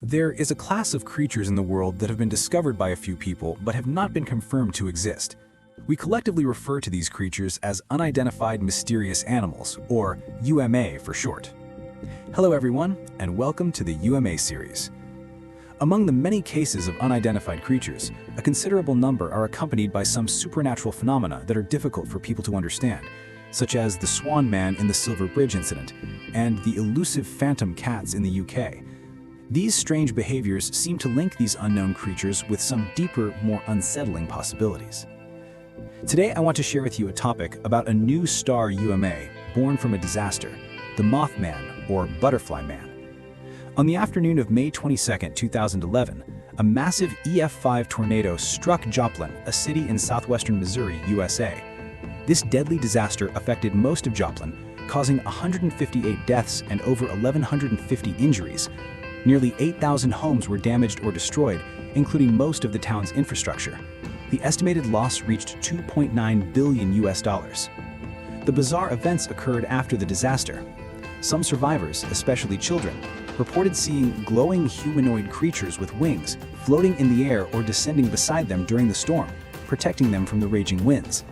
There is a class of creatures in the world that have been discovered by a few people but have not been confirmed to exist. We collectively refer to these creatures as unidentified mysterious animals, or UMA for short. Hello everyone, and welcome to the UMA series. Among the many cases of unidentified creatures, a considerable number are accompanied by some supernatural phenomena that are difficult for people to understand, such as the Swan Man in the Silver Bridge incident and the elusive phantom cats in the UK. These strange behaviors seem to link these unknown creatures with some deeper, more unsettling possibilities. Today I want to share with you a topic about a new star UMA born from a disaster, the Mothman or Butterfly Man. On the afternoon of May 22, 2011, a massive EF5 tornado struck Joplin, a city in southwestern Missouri, USA. This deadly disaster affected most of Joplin, causing 158 deaths and over 1,150 injuries. Nearly 8,000 homes were damaged or destroyed, including most of the town's infrastructure. The estimated loss reached $2.9 billion. The bizarre events occurred after the disaster. Some survivors, especially children, reported seeing glowing humanoid creatures with wings floating in the air or descending beside them during the storm, protecting them from the raging winds.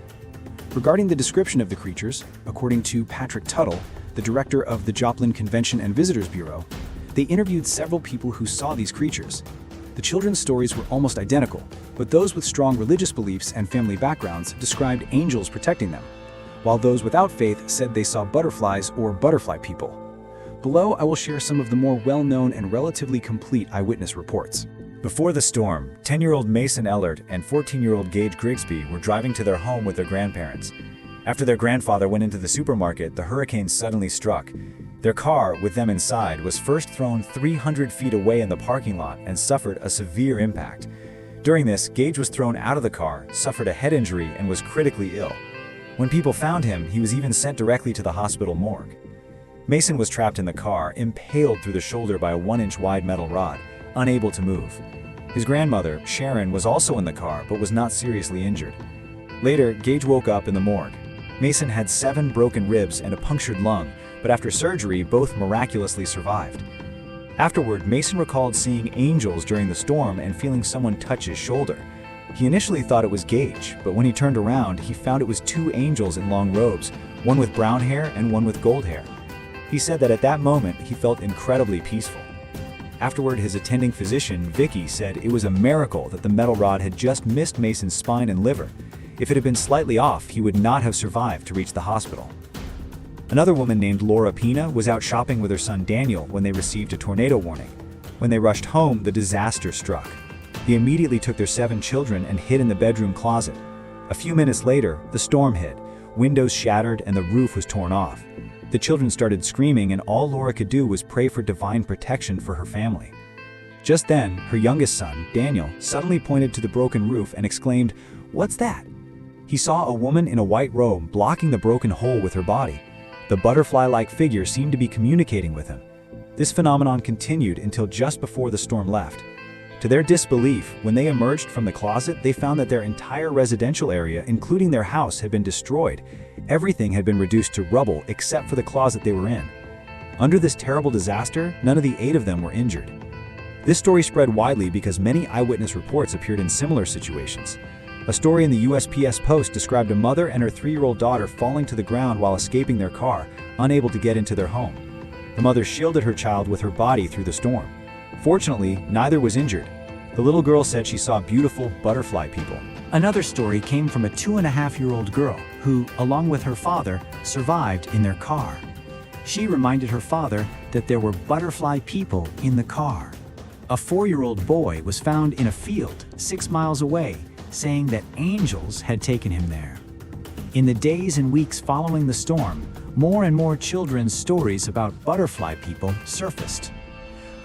Regarding the description of the creatures, according to Patrick Tuttle, the director of the Joplin Convention and Visitors Bureau, they interviewed several people who saw these creatures. The children's stories were almost identical, but those with strong religious beliefs and family backgrounds described angels protecting them, while those without faith said they saw butterflies or butterfly people. Below, I will share some of the more well-known and relatively complete eyewitness reports. Before the storm, 10-year-old Mason Ellard and 14-year-old Gage Grigsby were driving to their home with their grandparents. After their grandfather went into the supermarket, the hurricane suddenly struck. Their car, with them inside, was first thrown 300 feet away in the parking lot and suffered a severe impact. During this, Gage was thrown out of the car, suffered a head injury, and was critically ill. When people found him, he was even sent directly to the hospital morgue. Mason was trapped in the car, impaled through the shoulder by a 1-inch wide metal rod, unable to move. His grandmother, Sharon, was also in the car but was not seriously injured. Later, Gage woke up in the morgue. Mason had 7 broken ribs and a punctured lung, but after surgery, both miraculously survived. Afterward, Mason recalled seeing angels during the storm and feeling someone touch his shoulder. He initially thought it was Gage, but when he turned around, he found it was 2 angels in long robes, one with brown hair and one with gold hair. He said that at that moment, he felt incredibly peaceful. Afterward, his attending physician, Vicky, said it was a miracle that the metal rod had just missed Mason's spine and liver. If it had been slightly off, he would not have survived to reach the hospital. Another woman named Laura Pina was out shopping with her son Daniel when they received a tornado warning. When they rushed home, the disaster struck. They immediately took their 7 children and hid in the bedroom closet. A few minutes later, the storm hit. Windows shattered and the roof was torn off. The children started screaming, and all Laura could do was pray for divine protection for her family. Just then, her youngest son, Daniel, suddenly pointed to the broken roof and exclaimed, "What's that?" He saw a woman in a white robe blocking the broken hole with her body. The butterfly-like figure seemed to be communicating with him. This phenomenon continued until just before the storm left. To their disbelief, when they emerged from the closet, they found that their entire residential area, including their house, had been destroyed. Everything had been reduced to rubble except for the closet they were in. Under this terrible disaster, none of the 8 of them were injured. This story spread widely because many eyewitness reports appeared in similar situations. A story in the USPS Post described a mother and her 3-year-old daughter falling to the ground while escaping their car, unable to get into their home. The mother shielded her child with her body through the storm. Fortunately, neither was injured. The little girl said she saw beautiful butterfly people. Another story came from a 2.5-year-old girl who, along with her father, survived in their car. She reminded her father that there were butterfly people in the car. A 4-year-old boy was found in a field 6 miles away, saying that angels had taken him there. In the days and weeks following the storm, more and more children's stories about butterfly people surfaced.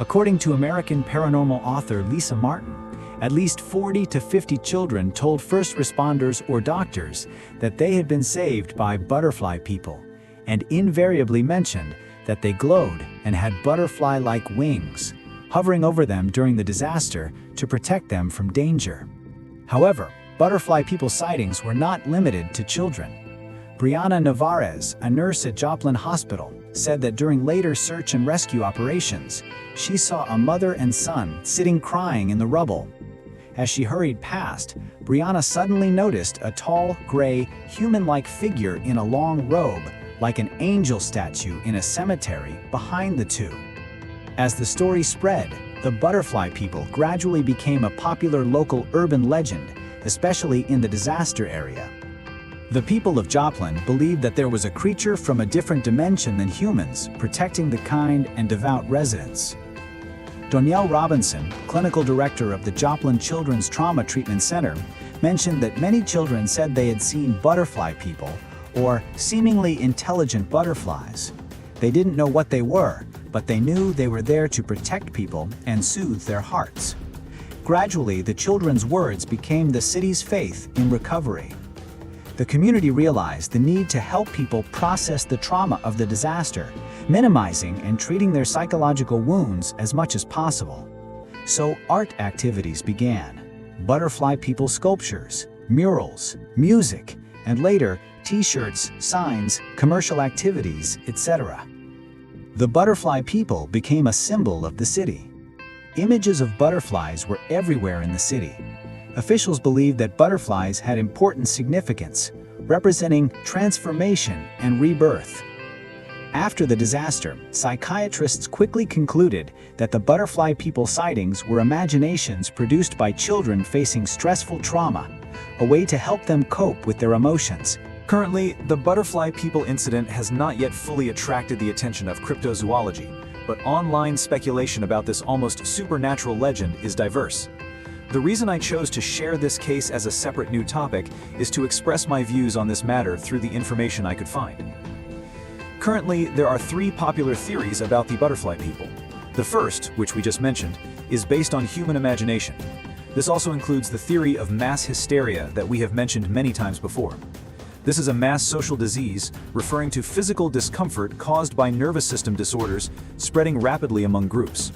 According to American paranormal author Lisa Martin, at least 40 to 50 children told first responders or doctors that they had been saved by butterfly people, and invariably mentioned that they glowed and had butterfly-like wings, hovering over them during the disaster to protect them from danger. However, butterfly people sightings were not limited to children. Brianna Navarez, a nurse at Joplin Hospital, said that during later search and rescue operations, she saw a mother and son sitting crying in the rubble. As she hurried past, Brianna suddenly noticed a tall, gray, human-like figure in a long robe, like an angel statue in a cemetery behind the two. As the story spread, the Butterfly People gradually became a popular local urban legend, especially in the disaster area. The people of Joplin believed that there was a creature from a different dimension than humans, protecting the kind and devout residents. Donielle Robinson, clinical director of the Joplin Children's Trauma Treatment Center, mentioned that many children said they had seen butterfly people, or seemingly intelligent butterflies. They didn't know what they were, but they knew they were there to protect people and soothe their hearts. Gradually, the children's words became the city's faith in recovery. The community realized the need to help people process the trauma of the disaster, minimizing and treating their psychological wounds as much as possible. So art activities began: Butterfly People sculptures, murals, music, and later, t-shirts, signs, commercial activities, etc. The Butterfly People became a symbol of the city. Images of butterflies were everywhere in the city. Officials believed that butterflies had important significance, representing transformation and rebirth. After the disaster, psychiatrists quickly concluded that the Butterfly People sightings were imaginations produced by children facing stressful trauma, a way to help them cope with their emotions. Currently, the Butterfly People incident has not yet fully attracted the attention of cryptozoology, but online speculation about this almost supernatural legend is diverse. The reason I chose to share this case as a separate new topic is to express my views on this matter through the information I could find. Currently, there are 3 popular theories about the Butterfly People. The first, which we just mentioned, is based on human imagination. This also includes the theory of mass hysteria that we have mentioned many times before. This is a mass social disease referring to physical discomfort caused by nervous system disorders spreading rapidly among groups.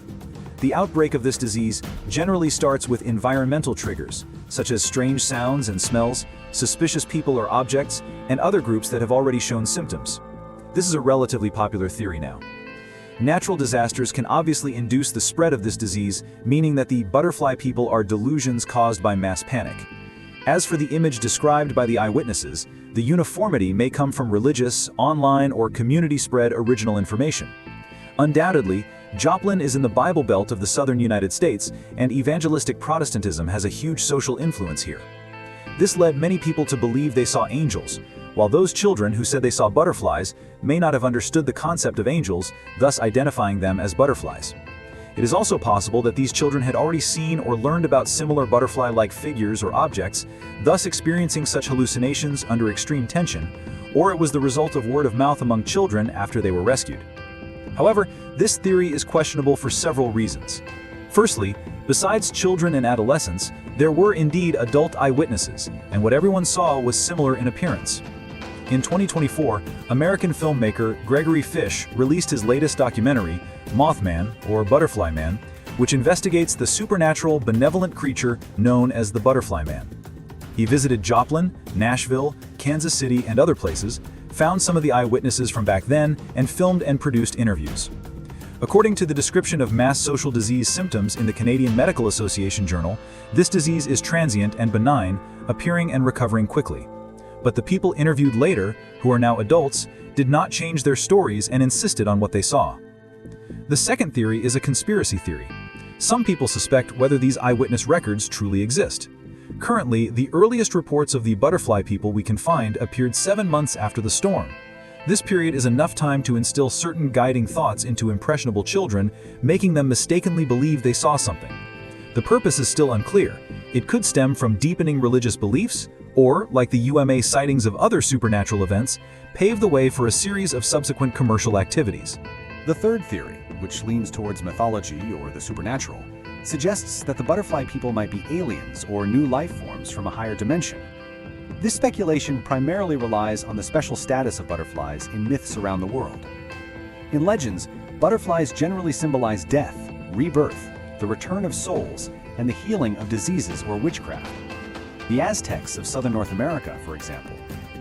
The outbreak of this disease generally starts with environmental triggers, such as strange sounds and smells, suspicious people or objects, and other groups that have already shown symptoms. This is a relatively popular theory now. Natural disasters can obviously induce the spread of this disease, meaning that the Butterfly People are delusions caused by mass panic. As for the image described by the eyewitnesses, the uniformity may come from religious, online, or community-spread original information. Undoubtedly, Joplin is in the Bible Belt of the southern United States, and evangelistic Protestantism has a huge social influence here. This led many people to believe they saw angels, while those children who said they saw butterflies may not have understood the concept of angels, thus identifying them as butterflies. It is also possible that these children had already seen or learned about similar butterfly-like figures or objects, thus experiencing such hallucinations under extreme tension, or it was the result of word of mouth among children after they were rescued. However, this theory is questionable for several reasons. Firstly, besides children and adolescents, there were indeed adult eyewitnesses, and what everyone saw was similar in appearance. In 2024, American filmmaker Gregory Fish released his latest documentary, Mothman, or Butterfly Man, which investigates the supernatural, benevolent creature known as the Butterfly Man. He visited Joplin, Nashville, Kansas City, and other places, found some of the eyewitnesses from back then, and filmed and produced interviews. According to the description of mass social disease symptoms in the Canadian Medical Association Journal, this disease is transient and benign, appearing and recovering quickly. But the people interviewed later, who are now adults, did not change their stories and insisted on what they saw. The second theory is a conspiracy theory. Some people suspect whether these eyewitness records truly exist. Currently, the earliest reports of the Butterfly People we can find appeared 7 months after the storm. This period is enough time to instill certain guiding thoughts into impressionable children, making them mistakenly believe they saw something. The purpose is still unclear. It could stem from deepening religious beliefs, or, like the UMA sightings of other supernatural events, pave the way for a series of subsequent commercial activities. The third theory, which leans towards mythology or the supernatural, suggests that the Butterfly People might be aliens or new life forms from a higher dimension. This speculation primarily relies on the special status of butterflies in myths around the world. In legends, butterflies generally symbolize death, rebirth, the return of souls, and the healing of diseases or witchcraft. The Aztecs of southern North America, for example,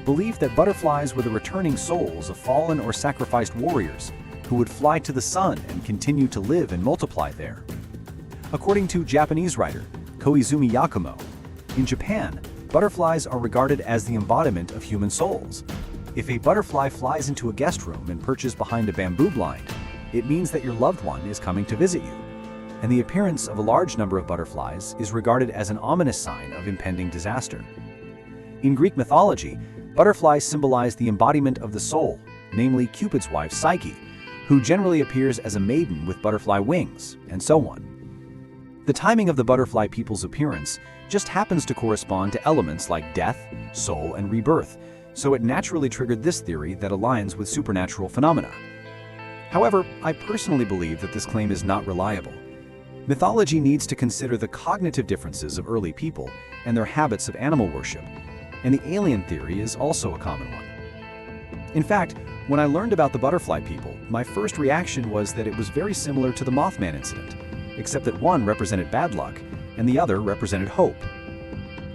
believed that butterflies were the returning souls of fallen or sacrificed warriors who would fly to the sun and continue to live and multiply there. According to Japanese writer Koizumi Yakumo, in Japan, butterflies are regarded as the embodiment of human souls. If a butterfly flies into a guest room and perches behind a bamboo blind, it means that your loved one is coming to visit you. And the appearance of a large number of butterflies is regarded as an ominous sign of impending disaster. In Greek mythology, butterflies symbolize the embodiment of the soul, namely Cupid's wife Psyche, who generally appears as a maiden with butterfly wings, and so on. The timing of the butterfly people's appearance just happens to correspond to elements like death, soul, and rebirth, so it naturally triggered this theory that aligns with supernatural phenomena. However, I personally believe that this claim is not reliable. Mythology needs to consider the cognitive differences of early people and their habits of animal worship, and the alien theory is also a common one. In fact, when I learned about the butterfly people, my first reaction was that it was very similar to the Mothman incident, except that one represented bad luck and the other represented hope.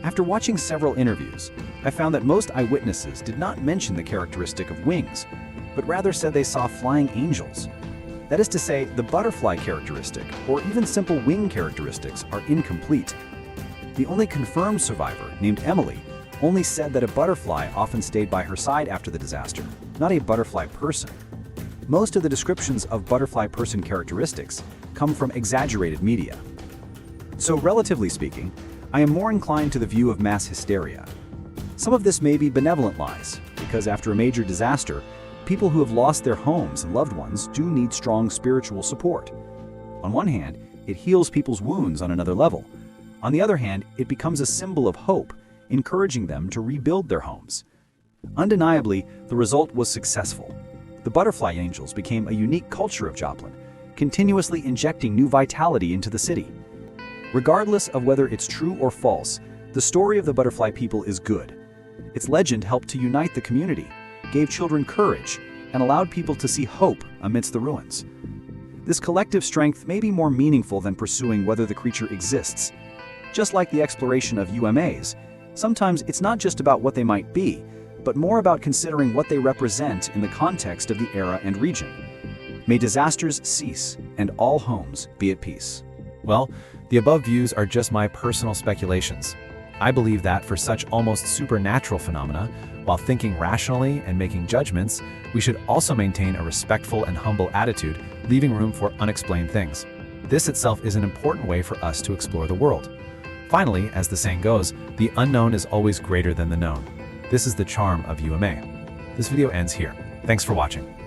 After watching several interviews, I found that most eyewitnesses did not mention the characteristic of wings, but rather said they saw flying angels. That is to say, the butterfly characteristic, or even simple wing characteristics, are incomplete. The only confirmed survivor, named Emily, only said that a butterfly often stayed by her side after the disaster, not a butterfly person. Most of the descriptions of butterfly person characteristics come from exaggerated media. So, relatively speaking, I am more inclined to the view of mass hysteria. Some of this may be benevolent lies, because after a major disaster, people who have lost their homes and loved ones do need strong spiritual support. On one hand, it heals people's wounds on another level. On the other hand, it becomes a symbol of hope, encouraging them to rebuild their homes. Undeniably, the result was successful. The butterfly angels became a unique culture of Joplin, continuously injecting new vitality into the city. Regardless of whether it's true or false, the story of the butterfly people is good. Its legend helped to unite the community, gave children courage, and allowed people to see hope amidst the ruins. This collective strength may be more meaningful than pursuing whether the creature exists. Just like the exploration of UMAs, sometimes it's not just about what they might be, but more about considering what they represent in the context of the era and region. May disasters cease and all homes be at peace. Well, the above views are just my personal speculations. I believe that for such almost supernatural phenomena, while thinking rationally and making judgments, we should also maintain a respectful and humble attitude, leaving room for unexplained things. This itself is an important way for us to explore the world. Finally, as the saying goes, the unknown is always greater than the known. This is the charm of UMA. This video ends here. Thanks for watching.